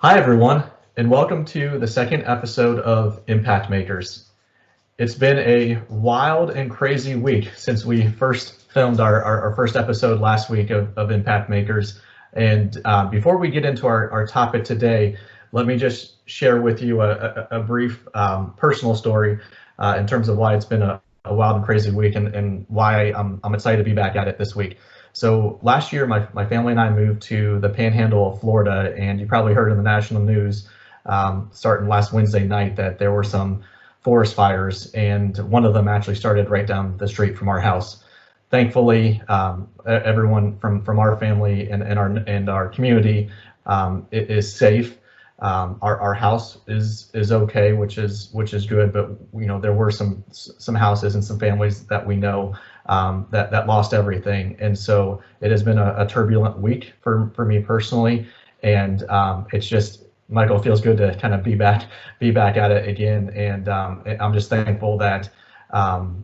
Hi, everyone, and welcome to the second episode of Impact Makers. It's been a wild and crazy week since we first filmed our first episode last week of Impact Makers. And before we get into our topic today, let me just share with you a brief personal story in terms of why it's been a wild and crazy week and why I'm excited to be back at it this week. So last year, my family and I moved to the Panhandle of Florida, and you probably heard in the national news starting last Wednesday night that there were some forest fires, and one of them actually started right down the street from our house. Thankfully, everyone from our family and our community is safe. Our house is okay, which is good, but there were some houses and some families that we know that lost everything, and so it has been a turbulent week for me personally, and it's just, Michael, it feels good to kind of be back at it again, and I'm just thankful that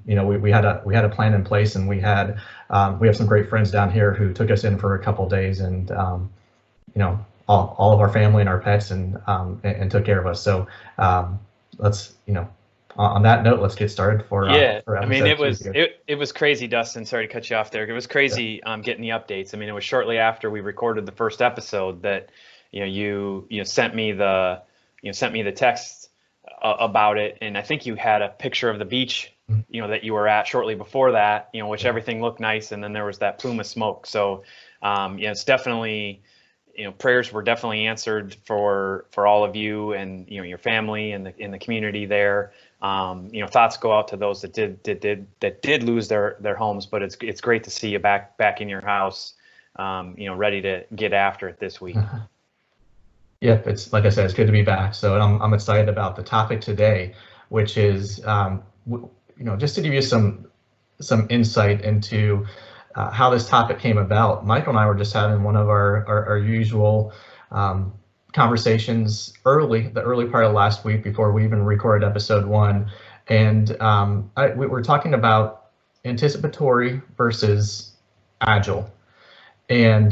we had a plan in place, and we have some great friends down here who took us in for a couple days, and all of our family and our pets and took care of us. So let's on that note, let's get started for I mean, episode two here. it was crazy, Dustin. Sorry to cut you off there. It was crazy getting the updates. I mean, it was shortly after we recorded the first episode that you sent me the text about it, and I think you had a picture of the beach that you were at shortly before that, which everything looked nice, and then there was that plume of smoke. So it's definitely, prayers were definitely answered for all of you and your family and the community there. Thoughts go out to those that did lose their homes, but it's great to see you back in your house, ready to get after it this week. Yep, it's like I said, it's good to be back. So I'm excited about the topic today, which is just to give you some insight into how this topic came about. Michael and I were just having one of our usual conversations the early part of last week before we even recorded episode one, and we were talking about anticipatory versus agile, and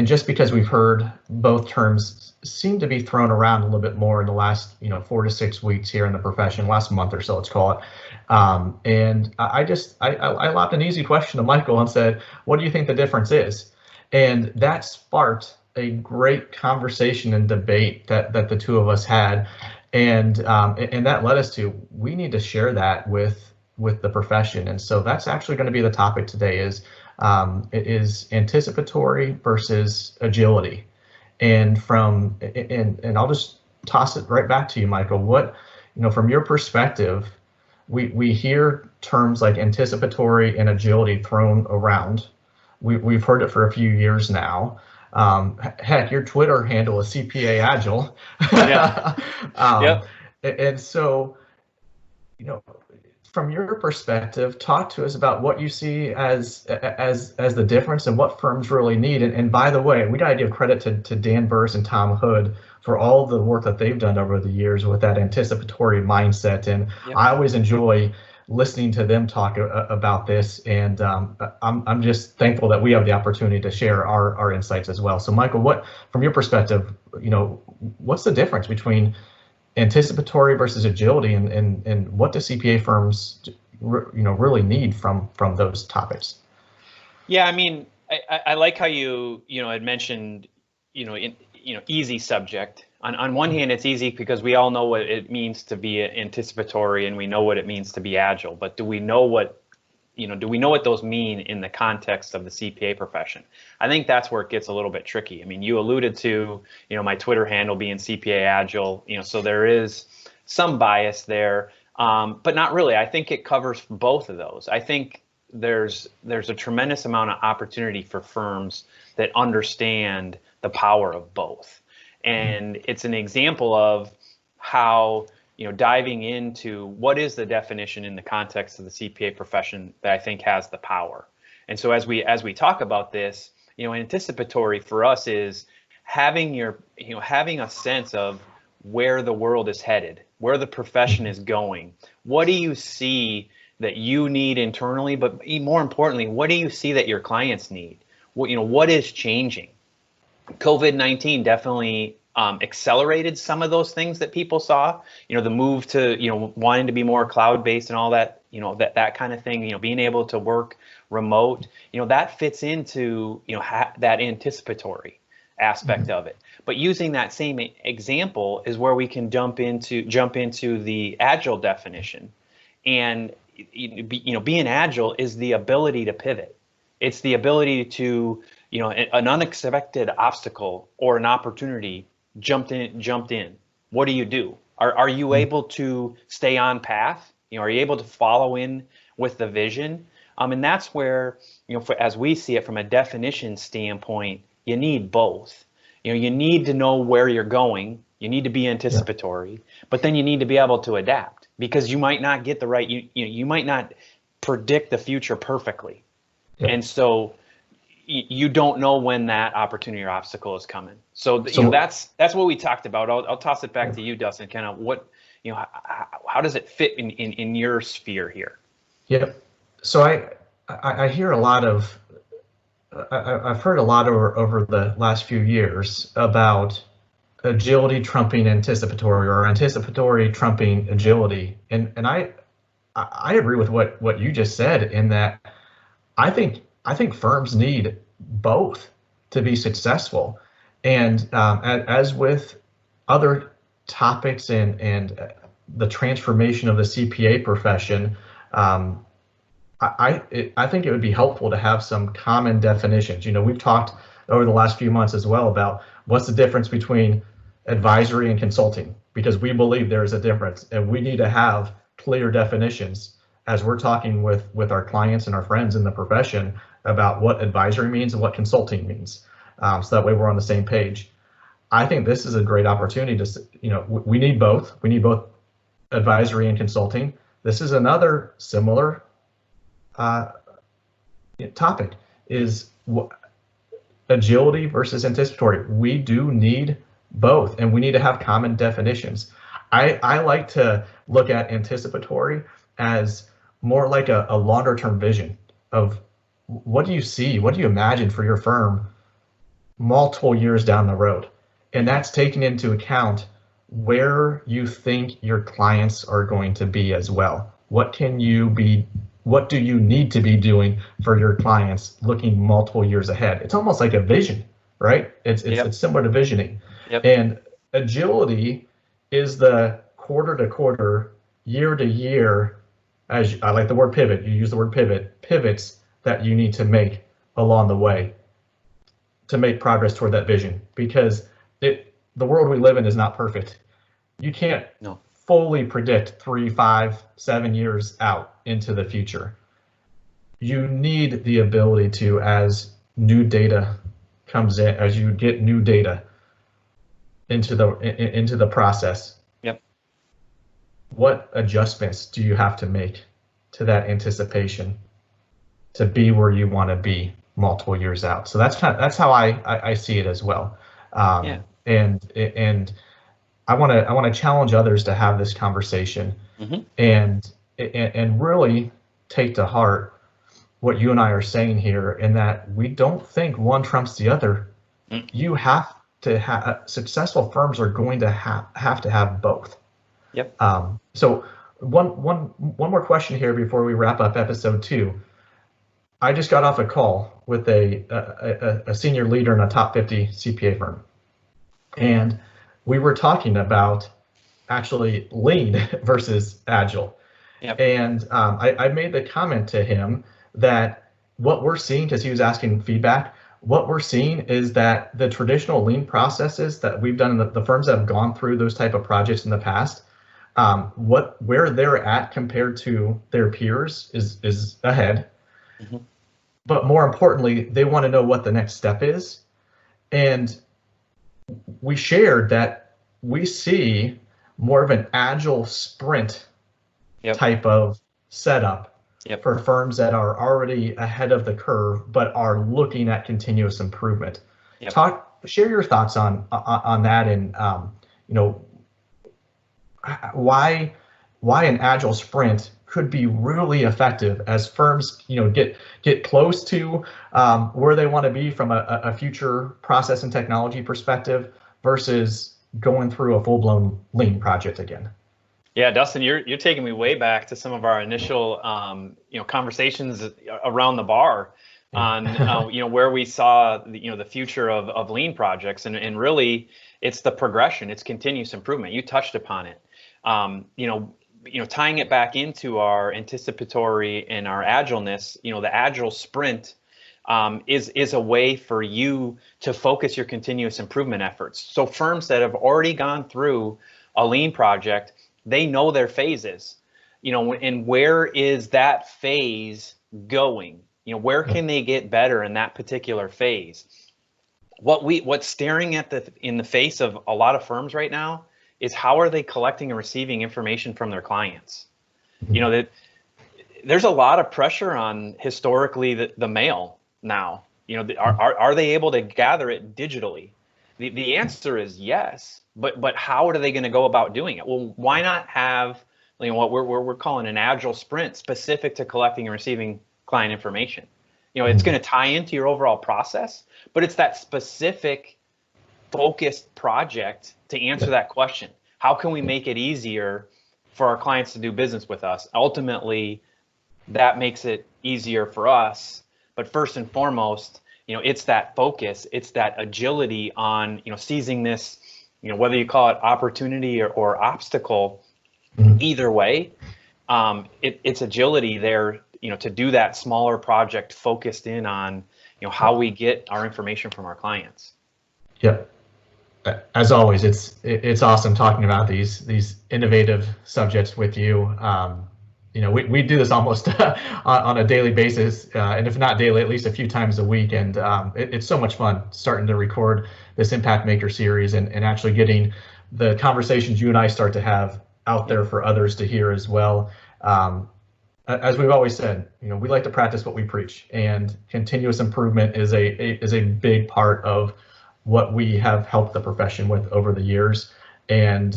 just because we've heard both terms seem to be thrown around a little bit more in the last 4 to 6 weeks here in the profession, last month or so, let's call it. And I lobbed an easy question to Michael and said, what do you think the difference is? And that sparked a great conversation and debate that the two of us had, and that led us to, we need to share that with the profession. And so that's actually going to be the topic today, is anticipatory versus agility. And I'll just toss it right back to you, Michael. What, from your perspective, we hear terms like anticipatory and agility thrown around. We've heard it for a few years now. Heck, your Twitter handle is CPA Agile. Yeah. Yep. And so, from your perspective, talk to us about what you see as the difference and what firms really need. And by the way, we got to give credit to Dan Burrs and Tom Hood for all the work that they've done over the years with that anticipatory mindset. And I always enjoy listening to them talk about this. And I'm just thankful that we have the opportunity to share our insights as well. So Michael, what, from your perspective, what's the difference between anticipatory versus agility, and what do CPA firms really need from those topics? Yeah, I mean, I like how you had mentioned easy subject. On one hand, it's easy because we all know what it means to be anticipatory, and we know what it means to be agile. But do we know what those mean in the context of the CPA profession? I think that's where it gets a little bit tricky. I mean, you alluded to, my Twitter handle being CPA Agile, so there is some bias there, but not really. I think it covers both of those. I think there's a tremendous amount of opportunity for firms that understand the power of both. And it's an example of how diving into what is the definition in the context of the CPA profession that I think has the power. And so as we talk about this, anticipatory for us is having having a sense of where the world is headed, where the profession is going. What do you see that you need internally, but more importantly, what do you see that your clients need? What is changing? COVID-19 definitely accelerated some of those things that people saw. The move to wanting to be more cloud-based and all that. That kind of thing. Being able to work remote. That fits into that anticipatory aspect of it. But using that same example is where we can jump into the agile definition. And being agile is the ability to pivot. It's the ability to an unexpected obstacle or an opportunity jumped in. What do you do? Are you able to stay on path? Are you able to follow in with the vision? And that's where as we see it from a definition standpoint, you need both. You need to know where you're going. You need to be anticipatory, but then you need to be able to adapt, because you might not get the right. You might not predict the future perfectly, and so you don't know when that opportunity or obstacle is coming. So that's what we talked about. I'll toss it back to you, Dustin. Kind of what how does it fit in your sphere here? Yep. So I hear a lot of. I've heard a lot over the last few years about agility trumping anticipatory, or anticipatory trumping agility, and I agree with what you just said, in that I think firms need both to be successful. And as with other topics and the transformation of the CPA profession, I think it would be helpful to have some common definitions. We've talked over the last few months as well about what's the difference between advisory and consulting, because we believe there is a difference, and we need to have clear definitions as we're talking with our clients and our friends in the profession about what advisory means and what consulting means, so that way we're on the same page. I think this is a great opportunity to, we need both. We need both advisory and consulting. This is another similar topic, is agility versus anticipatory. We do need both, and we need to have common definitions. I like to look at anticipatory as more like a longer term vision of what do you see, what do you imagine for your firm multiple years down the road, and that's taking into account where you think your clients are going to be as well. What do you need to be doing for your clients looking multiple years ahead? It's almost like a vision, right? It's similar to visioning. Yep. And agility is the quarter to quarter, year to year, as I like the word pivot, you use the word pivots that you need to make along the way to make progress toward that vision, because the world we live in is not perfect. You can't fully predict 3, 5, 7 years out into the future. You need the ability to, as new data comes in, as you get new data into the process. Yep. What adjustments do you have to make to that anticipation to be where you want to be multiple years out? So that's how I see it as well. And I want to challenge others to have this conversation, and really take to heart what you and I are saying here, in that we don't think one trumps the other. You have to have, successful firms are going to have to have both. Yep. So one more question here before we wrap up episode 2. I just got off a call with a senior leader in a top 50 CPA firm, and we were talking about actually lean versus agile. Yep. And I made the comment to him that what we're seeing, because he was asking feedback, what we're seeing is that the traditional lean processes that we've done in the firms that have gone through those type of projects in the past, where they're at compared to their peers is ahead. But more importantly, they want to know what the next step is. And we shared that we see more of an agile sprint type of setup for firms that are already ahead of the curve but are looking at continuous improvement. Share your thoughts on that, and why an agile sprint could be really effective as firms get close to where they want to be from a future process and technology perspective, versus going through a full-blown lean project again? Yeah, Dustin, you're taking me way back to some of our initial conversations around the bar on where we saw the future of lean projects, and really it's the progression, it's continuous improvement. You touched upon it. Tying it back into our anticipatory and our agileness, the agile sprint is a way for you to focus your continuous improvement efforts. So firms that have already gone through a lean project, they know their phases, and where is that phase going? Where can they get better in that particular phase? What's staring in the face of a lot of firms right now is how are they collecting and receiving information from their clients? That there's a lot of pressure on historically the mail now. Are they able to gather it digitally? The answer is yes, but how are they going to go about doing it? Well, why not have what we're calling an agile sprint specific to collecting and receiving client information? It's going to tie into your overall process, but it's that specific focused project to answer that question. How can we make it easier for our clients to do business with us? Ultimately, that makes it easier for us. But first and foremost, it's that focus, it's that agility on, seizing this, whether you call it opportunity or obstacle, either way, it's agility there, to do that smaller project focused in on, how we get our information from our clients. Yep. As always, it's awesome talking about these innovative subjects with you. We do this almost on a daily basis, and if not daily, at least a few times a week. And it's so much fun starting to record this Impact Maker series and actually getting the conversations you and I start to have out there for others to hear as well. As we've always said, we like to practice what we preach, and continuous improvement is a big part of what we have helped the profession with over the years. And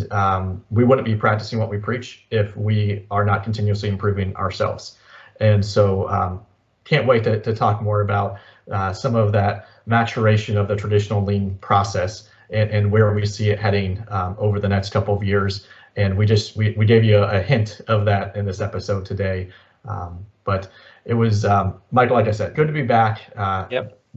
we wouldn't be practicing what we preach if we are not continuously improving ourselves. And so can't wait to talk more about some of that maturation of the traditional lean process and where we see it heading over the next couple of years. And we gave you a hint of that in this episode today. But it was, Michael, like I said, good to be back,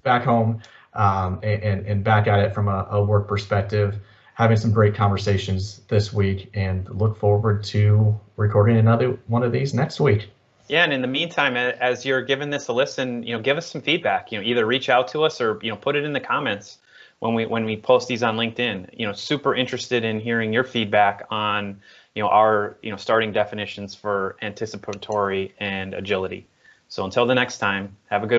back home and back at it from a work perspective, having some great conversations this week, and look forward to recording another one of these next week. Yeah, and in the meantime, as you're giving this a listen, give us some feedback. Either reach out to us or put it in the comments when we post these on LinkedIn. Super interested in hearing your feedback on our starting definitions for anticipatory and agility. So until the next time, have a good